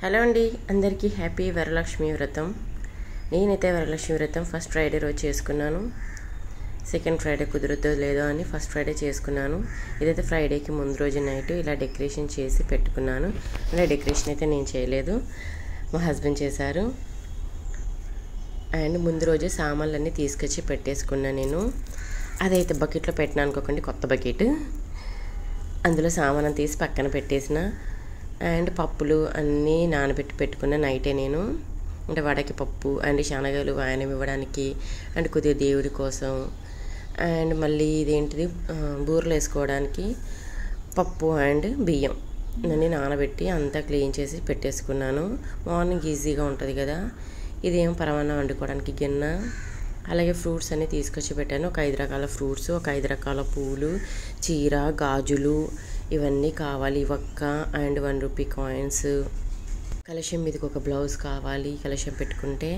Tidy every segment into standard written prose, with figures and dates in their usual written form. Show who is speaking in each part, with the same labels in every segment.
Speaker 1: Hello అండి, అందరికీ happy Varalakshmi వ్రతం. నేనైతే వరలక్ష్మి వ్రతం ఫస్ట్ ఫ్రైడే రోజు చేసుకున్నాను. సెకండ్ ఫ్రైడే కుదురుతో లేదో అని ఫస్ట్ ఫ్రైడే చేసుకున్నాను. ఇదైతే ఫ్రైడేకి ముందు రోజు నైట్ ఇలా డెకరేషన్ చేసి పెట్టుకున్నాను. ఇలా డెకరేషన్ అయితే నేను చేయలేదు, మా హస్బెండ్ చేశారు. అండ్ ముందు రోజే సామాన్లన్నీ తీసుకొచ్చి పెట్టేసుకున్నాను నేను. అదైతే బకెట్లో పెట్టినా అనుకోకండి, కొత్త బకెట్. అందులో సామాన్ తీసి పక్కన పెట్టేసిన. అండ్ పప్పులు అన్నీ నానబెట్టి పెట్టుకున్న నైటే నేను. అంటే వడకి పప్పు అండ్ శనగలు వాయనం ఇవ్వడానికి అండ్ కొద్దిగా దేవుడి కోసం. అండ్ మళ్ళీ ఇదేంటిది బూరెలు వేసుకోవడానికి పప్పు అండ్ బియ్యం అన్నీ నానబెట్టి అంతా క్లీన్ చేసి పెట్టేసుకున్నాను. మార్నింగ్ ఈజీగా ఉంటుంది కదా. ఇదేం పరమాన్నం వండుకోవడానికి గిన్నె. అలాగే ఫ్రూట్స్ అన్నీ తీసుకొచ్చి పెట్టాను. ఒక 5 రకాల ఫ్రూట్స్, ఒక 5 రకాల పూలు, చీర, గాజులు ఇవన్నీ కావాలి. వక్క అండ్ 1 రూపీ కాయిన్స్. కలశం మీదకి ఒక బ్లౌజ్ కావాలి కలశం పెట్టుకుంటే.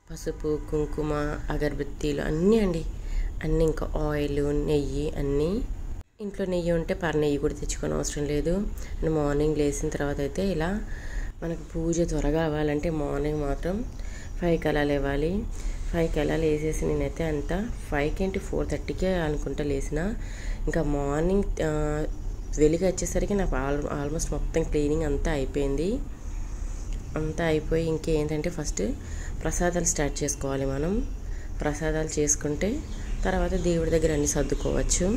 Speaker 1: పసుపు, కుంకుమ, అగరబత్తీలు అన్నీ అండి. అన్నీ ఇంకా ఆయిల్, నెయ్యి అన్నీ. ఇంట్లో నెయ్యి ఉంటే నెయ్యి కూడా తెచ్చుకొని అవసరం లేదు. మార్నింగ్ లేచిన తర్వాత అయితే ఇలా మనకు పూజ త్వరగా అవ్వాలంటే మార్నింగ్ మాత్రం 5కి అలా లేవాలి. 5కి అలా లేసేసి నేనైతే అంతా 5కి ఏంటి 4:30కే అనుకుంటా లేచిన. ఇంకా మార్నింగ్ వెలిగి వచ్చేసరికి నాకు ఆల్మోస్ట్ మొత్తం క్లీనింగ్ అంతా అయిపోయింది. అంతా అయిపోయి ఇంకేంటంటే ఫస్ట్ ప్రసాదాలు స్టార్ట్ చేసుకోవాలి మనం. ప్రసాదాలు చేసుకుంటే తర్వాత దేవుడి దగ్గర అన్నీ సర్దుకోవచ్చు.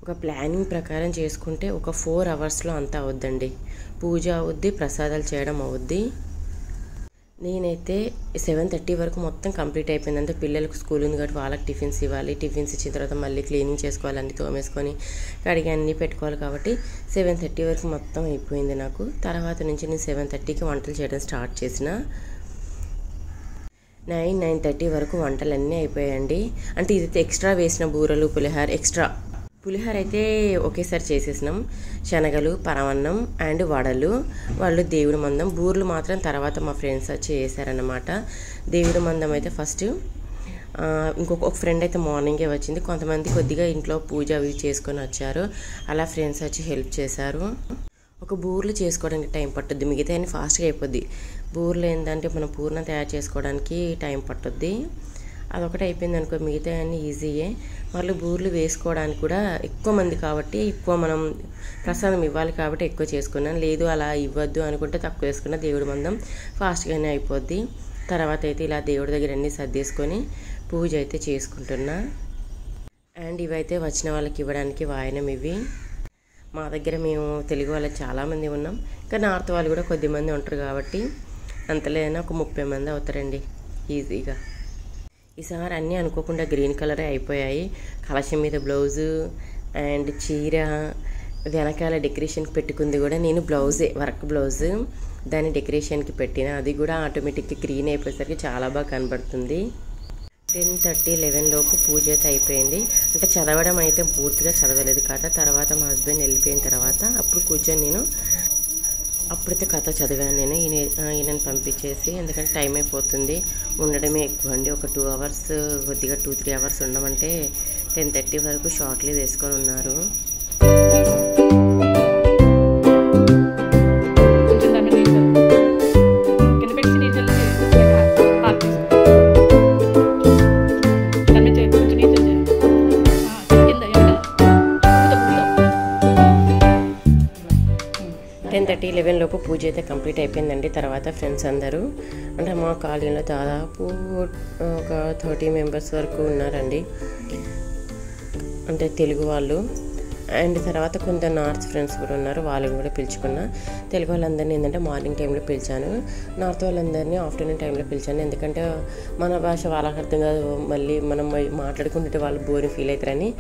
Speaker 1: ఒక ప్లానింగ్ ప్రకారం చేసుకుంటే ఒక 4 అవర్స్లో అంతా అవుద్దండి. పూజ అవుద్ది, ప్రసాదాలు చేయడం అవుద్ది. నేనైతే 7:30 వరకు మొత్తం కంప్లీట్ అయిపోయింది. అంటే పిల్లలకు స్కూల్ ఉంది కాబట్టి వాళ్ళకి టిఫిన్స్ ఇవ్వాలి. టిఫిన్స్ ఇచ్చిన తర్వాత మళ్ళీ క్లీనింగ్ చేసుకోవాలి, అన్నీ తోమేసుకొని కడిగి అన్నీ పెట్టుకోవాలి. కాబట్టి 7:30 వరకు మొత్తం అయిపోయింది నాకు. తర్వాత నుంచి నేను 7:30కి వంటలు చేయడం స్టార్ట్ చేసిన. 9:30 వరకు వంటలన్నీ అయిపోయాయండి. అంటే ఇదైతే ఎక్స్ట్రా వేసిన బూరెలు, పులిహోర అయితే ఒకేసారి చేసేసినాం. శనగలు, పరమాన్నం అండ్ వడలు, వాళ్ళు దేవుడి మందం. బూరెలు మాత్రం తర్వాత మా ఫ్రెండ్స్ వచ్చి చేశారన్నమాట. దేవుడి మందం అయితే ఫస్ట్ ఇంకొక ఫ్రెండ్ అయితే మార్నింగే వచ్చింది. కొంతమంది కొద్దిగా ఇంట్లో పూజ అవి చేసుకొని వచ్చారు. అలా ఫ్రెండ్స్ వచ్చి హెల్ప్ చేశారు. ఒక బూరెలు చేసుకోవడానికి టైం పట్టుద్ది, మిగతా అన్ని ఫాస్ట్గా అయిపోద్ది. బూరెలు ఏంటంటే మనం పూర్ణం తయారు చేసుకోవడానికి టైం పట్టుద్ది. అదొకటి అయిపోయింది అనుకో, మిగతా అన్నీ ఈజీయే. మళ్ళీ బూరెలు వేసుకోవడానికి కూడా ఎక్కువ మంది కాబట్టి ఎక్కువ మనం ప్రసాదం ఇవ్వాలి కాబట్టి ఎక్కువ చేసుకున్నాను. లేదు అలా ఇవ్వద్దు అనుకుంటే తక్కువ వేసుకున్న. దేవుడి మందం ఫాస్ట్గానే అయిపోద్ది. తర్వాత అయితే ఇలా దేవుడి దగ్గర అన్నీ సర్దేసుకొని పూజ అయితే చేసుకుంటున్నా. అండ్ ఇవైతే వచ్చిన వాళ్ళకి ఇవ్వడానికి వాయనం ఇవి. మా దగ్గర మేము తెలుగు వాళ్ళు చాలామంది ఉన్నాం. ఇంకా నార్త్ వాళ్ళు కూడా కొద్దిమంది ఉంటారు కాబట్టి అంతలేదైనా ఒక 30 మంది అవుతారండి ఈజీగా. ఈసారి అన్నీ అనుకోకుండా గ్రీన్ కలరే అయిపోయాయి. కలశం మీద బ్లౌజు అండ్ చీర, వెనకాల డెకరేషన్కి పెట్టుకుంది కూడా నేను బ్లౌజే, వర్క్ బ్లౌజు. దాన్ని డెకరేషన్కి పెట్టిన, అది కూడా ఆటోమేటిక్గా గ్రీన్ అయిపోయేసరికి చాలా బాగా కనబడుతుంది. 10:30, 11 లోపు పూజ అయితే అయిపోయింది. అంటే చదవడం అయితే పూర్తిగా చదవలేదు కదా. తర్వాత మా హస్బెండ్ వెళ్ళిపోయిన తర్వాత అప్పుడు కూర్చొని నేను అప్పుడైతే కథ చదివాను నేను. ఈయనని పంపించేసి, ఎందుకంటే టైం అయిపోతుంది, ఉండడమే ఎక్కువ అండి. ఒక 2 అవర్స్, కొద్దిగా 2-3 అవర్స్ ఉండమంటే 10:30 వరకు షార్ట్లీ వేసుకొని ఉన్నారు. థర్టీ 11 లోపు పూజ అయితే కంప్లీట్ అయిపోయిందండి. తర్వాత ఫ్రెండ్స్ అందరూ, అంటే మా కాలనీలో దాదాపు ఒక 30 మెంబర్స్ వరకు ఉన్నారండి, అంటే తెలుగు వాళ్ళు. అండ్ తర్వాత కొంత నార్త్ ఫ్రెండ్స్ కూడా ఉన్నారు, వాళ్ళని కూడా పిలుచుకున్నా. తెలుగు వాళ్ళందరినీ ఏంటంటే మార్నింగ్ టైంలో పిలిచాను, నార్త్ వాళ్ళందరినీ ఆఫ్టర్నూన్ టైంలో పిలిచాను. ఎందుకంటే మన భాష వాళ్ళకి అర్థం కాదు, మళ్ళీ మనం మాట్లాడుకుంటే వాళ్ళు బోరింగ్ ఫీల్ అవుతారని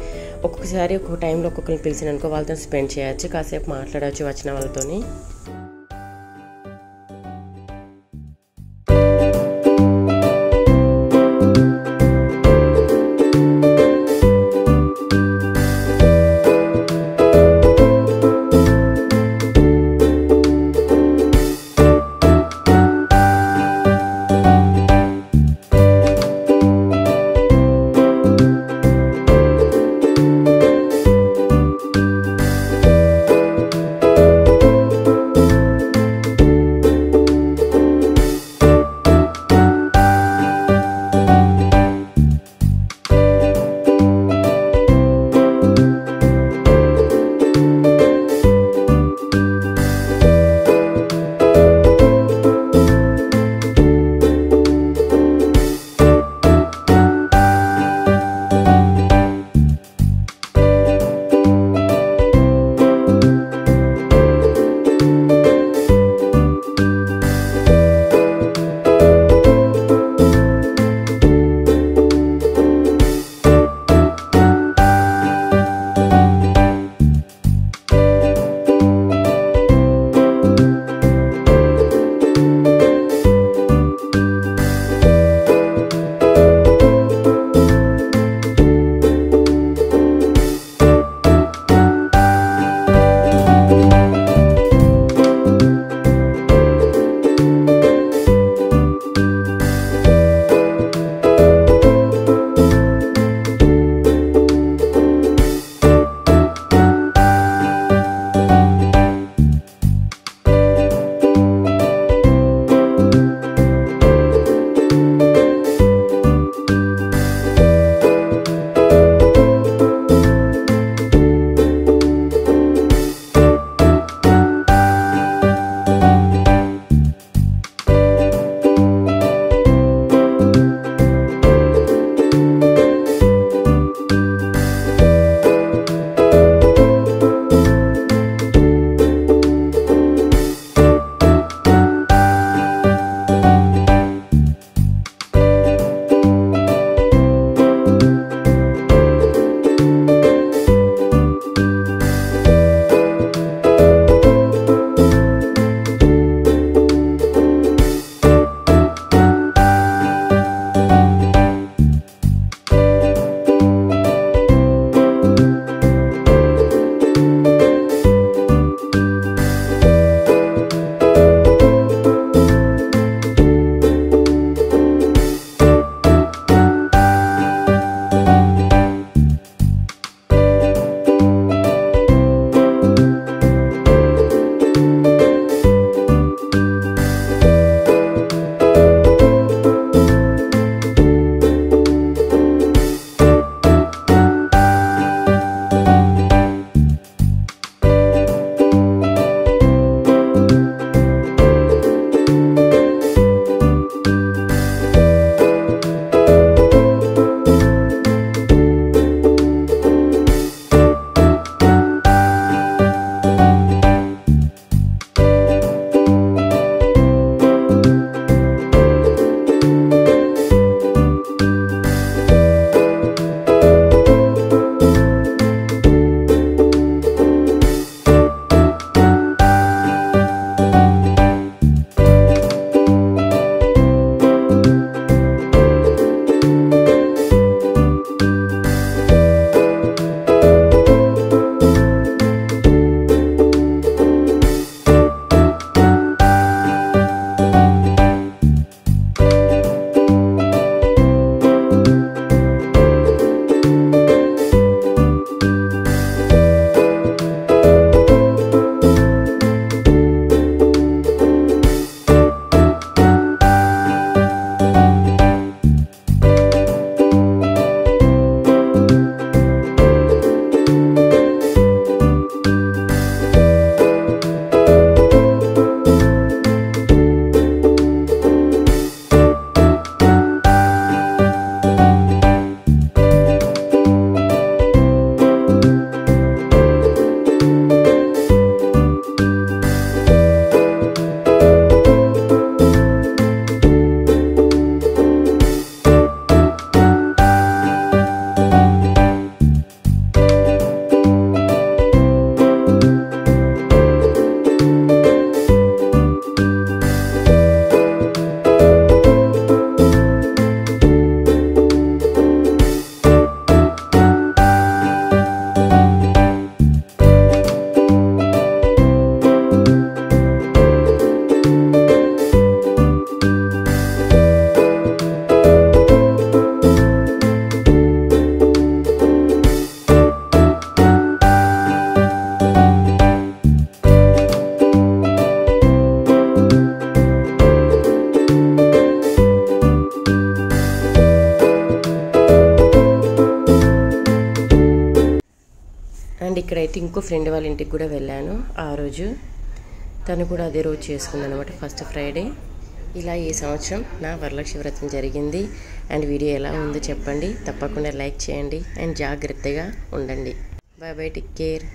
Speaker 1: ఒక్కొక్కసారి ఒక్కొక్క టైంలో ఒక్కొక్కరిని పిలిచిన అనుకో వాళ్ళతో స్పెండ్ చేయొచ్చు, కాసేపు మాట్లాడవచ్చు వచ్చిన వాళ్ళతోని. అండ్ ఇక్కడైతే ఇంకో ఫ్రెండ్ వాళ్ళ ఇంటికి కూడా వెళ్ళాను ఆ రోజు. తను కూడా అదే రోజు చేసుకుంది అనమాట, ఫస్ట్ ఫ్రైడే. ఇలా ఈ సంవత్సరం నా వరలక్ష్మి వ్రతం జరిగింది. అండ్ వీడియో ఎలా ఉందో చెప్పండి, తప్పకుండా లైక్ చేయండి అండ్ జాగ్రత్తగా ఉండండి. Bye bye, take care.